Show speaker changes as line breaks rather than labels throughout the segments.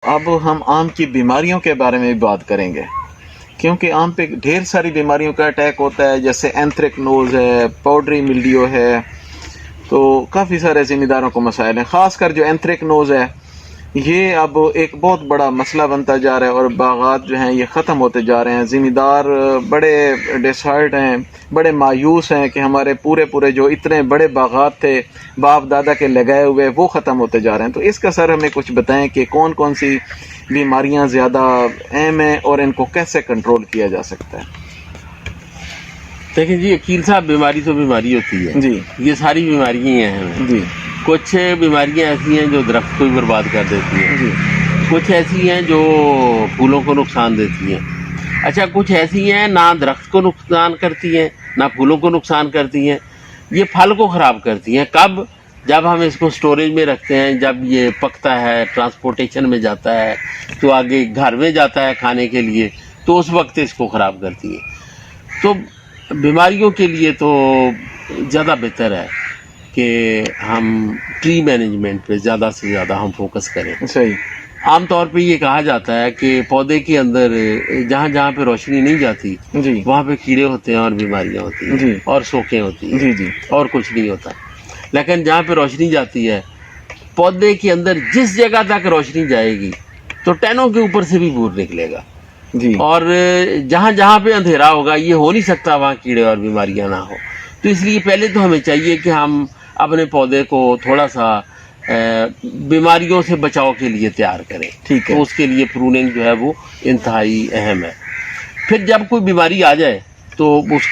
اب ہم آم کی بیماریوں کے بارے میں بھی بات کریں گے، کیونکہ آم پہ ڈھیر ساری بیماریوں کا اٹیک ہوتا ہے، جیسے اینتھریکنوز ہے، پاؤڈری ملڈیو ہے، تو کافی سارے ذمہ داروں کو مسائل ہیں. خاص کر جو اینتھریکنوز ہے یہ اب ایک بہت بڑا مسئلہ بنتا جا رہا ہے، اور باغات جو ہیں یہ ختم ہوتے جا رہے ہیں. ذمہ دار بڑے ڈسہرٹ ہیں، بڑے مایوس ہیں کہ ہمارے پورے جو اتنے بڑے باغات تھے باپ دادا کے لگائے ہوئے وہ ختم ہوتے جا رہے ہیں. تو اس کا سر ہمیں کچھ بتائیں کہ کون کون سی بیماریاں زیادہ اہم ہیں اور ان کو کیسے کنٹرول کیا جا سکتا ہے.
دیکھیں جی، عقیل صاحب، بیماری تو بیماری ہوتی ہے
جی
یہ ساری بیماریاں ہیں.
جی
کچھ بیماریاں ایسی ہیں جو درخت کو بھی برباد کر دیتی ہیں،
جی
کچھ ایسی ہیں جو پھولوں کو نقصان دیتی ہیں. اچھا، کچھ ایسی ہیں نہ درخت کو نقصان کرتی ہیں نہ پھولوں کو نقصان کرتی ہیں، یہ پھل کو خراب کرتی ہیں. کب؟ جب ہم اس کو سٹوریج میں رکھتے ہیں، جب یہ پکتا ہے، ٹرانسپورٹیشن میں جاتا ہے، تو آگے گھر میں جاتا ہے کھانے کے لیے، تو اس وقت اس کو خراب کرتی ہیں. تو بیماریوں کے لیے تو زیادہ بہتر ہے کہ ہم ٹری مینجمنٹ پہ زیادہ سے زیادہ ہم فوکس کریں.
صحیح.
عام طور پہ یہ کہا جاتا ہے کہ پودے کے اندر جہاں جہاں پہ روشنی نہیں جاتی
جی
وہاں پہ کیڑے ہوتے ہیں اور بیماریاں ہوتی ہیں
جی
اور سوکھیں ہوتی ہیں
جی جی
اور کچھ نہیں ہوتا. لیکن جہاں پہ روشنی جاتی ہے، پودے کے اندر جس جگہ تک روشنی جائے گی تو ٹینوں کے اوپر سے بھی بور نکلے گا،
جی
اور جہاں جہاں پہ اندھیرا ہوگا یہ ہو نہیں سکتا وہاں کیڑے اور بیماریاں نہ ہو. تو اس لیے پہلے تو ہمیں چاہیے کہ ہم اپنے پودے کو تھوڑا سا بیماریوں سے بچاؤ کے لیے تیار کریں.
ٹھیک ہے.
تو اس کے لیے پروننگ جو ہے وہ انتہائی اہم ہے. پھر جب کوئی بیماری آ جائے تو اس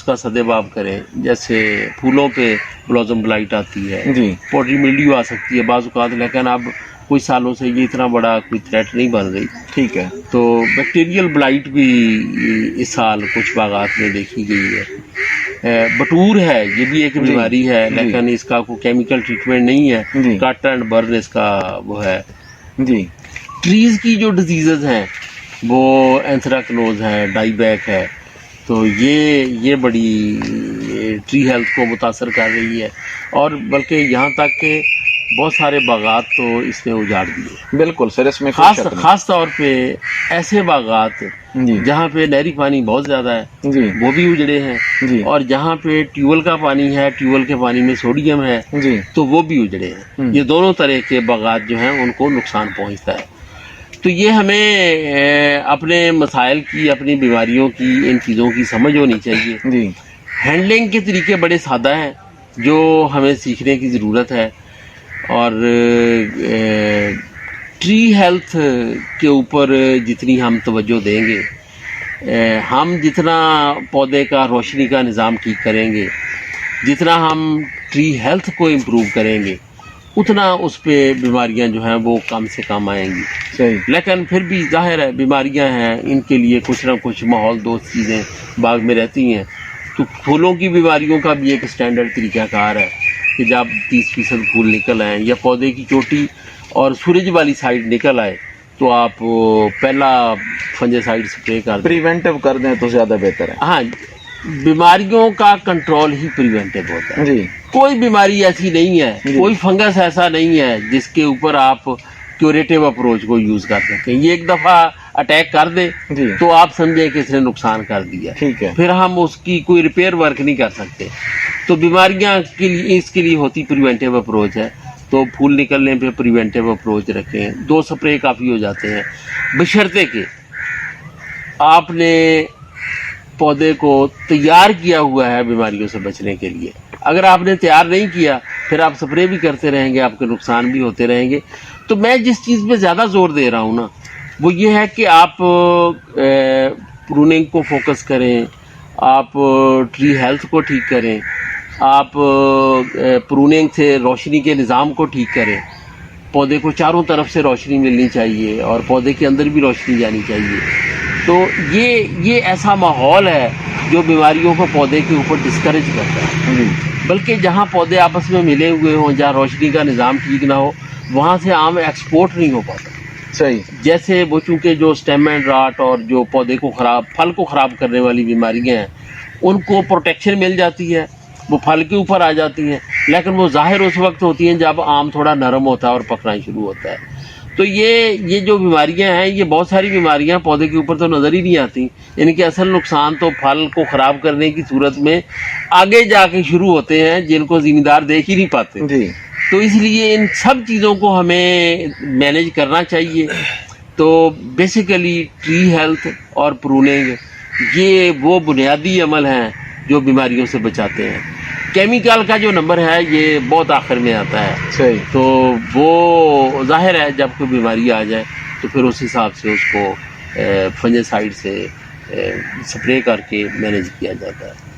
کا سدباب کریں. جیسے پھولوں پہ بلازم بلائٹ آتی ہے،
جی
پاؤڈری ملڈیو آ سکتی ہے بعض اوقات، لیکن اب کچھ سالوں سے یہ اتنا بڑا کوئی تھریٹ نہیں بن رہی.
ٹھیک ہے.
تو بیکٹیریل بلائٹ بھی اس سال کچھ باغات میں دیکھی گئی ہے. بٹور ہے، یہ بھی ایک بیماری ہے، لیکن اس کا کوئی کیمیکل ٹریٹمنٹ نہیں ہے.
جی
کٹ اینڈ برن اس کا وہ ہے.
جی
ٹریز کی جو ڈیزیزز ہیں وہ اینتھریکنوز ہے، ڈائی بیک ہے، تو یہ بڑی ٹری ہیلتھ کو متاثر کر رہی ہے. اور بلکہ یہاں تک کہ بہت سارے باغات تو اس نے اجاڑ دیے.
بالکل سر، اس میں کوئی شک نہیں.
خاص طور پہ ایسے باغات
جی
جہاں پہ نہری پانی بہت زیادہ ہے
جی
وہ بھی اجڑے ہیں،
جی
اور جہاں پہ ٹیوبل کا پانی ہے، ٹیوبل کے پانی میں سوڈیم ہے،
جی
تو وہ بھی اجڑے ہیں. یہ دونوں طرح کے باغات جو ہیں ان کو نقصان پہنچتا ہے. تو یہ ہمیں اپنے مسائل کی، اپنی بیماریوں کی، ان چیزوں کی سمجھ ہونی چاہیے.
جی
ہینڈلنگ کے طریقے بڑے سادہ ہیں جو ہمیں سیکھنے کی ضرورت ہے. اور ٹری ہیلتھ کے اوپر جتنی ہم توجہ دیں گے، ہم جتنا پودے کا روشنی کا نظام ٹھیک کریں گے، جتنا ہم ٹری ہیلتھ کو امپروو کریں گے، اتنا اس پہ بیماریاں جو ہیں وہ کم سے کم آئیں گی.
صحیح.
لیکن پھر بھی ظاہر ہے بیماریاں ہیں، ان کے لیے کچھ نہ کچھ ماحول دوست چیزیں باغ میں رہتی ہیں. تو پھولوں کی بیماریوں کا بھی ایک اسٹینڈرڈ طریقہ کار ہے کہ جب 30% پھول نکل آئیں یا پودے کی چوٹی اور سورج والی سائڈ نکل آئے تو آپ پہلا فنجے سائڈ سپرے کر دیں.
پریونٹیو کر دیں تو زیادہ بہتر ہے.
ہاں، بیماریوں کا کنٹرول ہی پریونٹیو ہوتا ہے.
جی
کوئی بیماری ایسی نہیں ہے، کوئی فنگس ایسا نہیں ہے جس کے اوپر آپ کیوریٹیو اپروچ کو یوز کر سکیں. یہ ایک دفعہ اٹیک کر دے
جی
تو آپ سمجھیں کہ اس نے نقصان کر دیا،
ٹھیک ہے.
پھر ہم اس کی کوئی ریپیئر ورک نہیں کر سکتے. تو بیماریاں کے لیے اس کے لیے ہوتی پریونٹیو اپروچ ہے. تو پھول نکلنے پہ پریونٹیو اپروچ رکھیں. 2 سپرے کافی ہو جاتے ہیں، بشرطے کہ آپ نے پودے کو تیار کیا ہوا ہے بیماریوں سے بچنے کے لیے. اگر آپ نے تیار نہیں کیا پھر آپ سپرے بھی کرتے رہیں گے، آپ کے نقصان بھی ہوتے رہیں گے. تو میں جس چیز پہ زیادہ زور دے رہا ہوں نا وہ یہ ہے کہ آپ پروننگ کو فوکس کریں، آپ ٹری ہیلتھ کو ٹھیک کریں، آپ پروننگ سے روشنی کے نظام کو ٹھیک کریں. پودے کو چاروں طرف سے روشنی ملنی چاہیے اور پودے کے اندر بھی روشنی جانی چاہیے. تو یہ ایسا ماحول ہے جو بیماریوں کو پودے کے اوپر ڈسکریج کرتا ہے. بلکہ جہاں پودے آپس میں ملے ہوئے ہوں، جہاں روشنی کا نظام ٹھیک نہ ہو، وہاں سے آم ایکسپورٹ نہیں ہو پاتا.
صحیح.
جیسے وہ چونکہ جو اسٹیم اینڈ راٹ اور جو پودے کو پھل کو خراب کرنے والی بیماریاں ہیں ان کو پروٹیکشن مل جاتی ہے، وہ پھل کے اوپر آ جاتی ہیں، لیکن وہ ظاہر اس وقت ہوتی ہیں جب آم تھوڑا نرم ہوتا ہے اور پکنا شروع ہوتا ہے. تو یہ جو بیماریاں ہیں، یہ بہت ساری بیماریاں پودے کے اوپر تو نظر ہی نہیں آتی، ان کے اصل نقصان تو پھل کو خراب کرنے کی صورت میں آگے جا کے شروع ہوتے ہیں، جن کو زمیندار دیکھ ہی نہیں پاتے.
جی
تو اس لیے ان سب چیزوں کو ہمیں مینیج کرنا چاہیے. تو بیسیکلی ٹری ہیلتھ اور پروننگ یہ وہ بنیادی عمل ہیں جو بیماریوں سے بچاتے ہیں. کیمیکل کا جو نمبر ہے یہ بہت آخر میں آتا ہے.
صحیح.
تو وہ ظاہر ہے جب کوئی بیماری آ جائے تو پھر اس حساب سے اس کو فنجیسائیڈ سے اسپرے کر کے مینیج کیا جاتا ہے.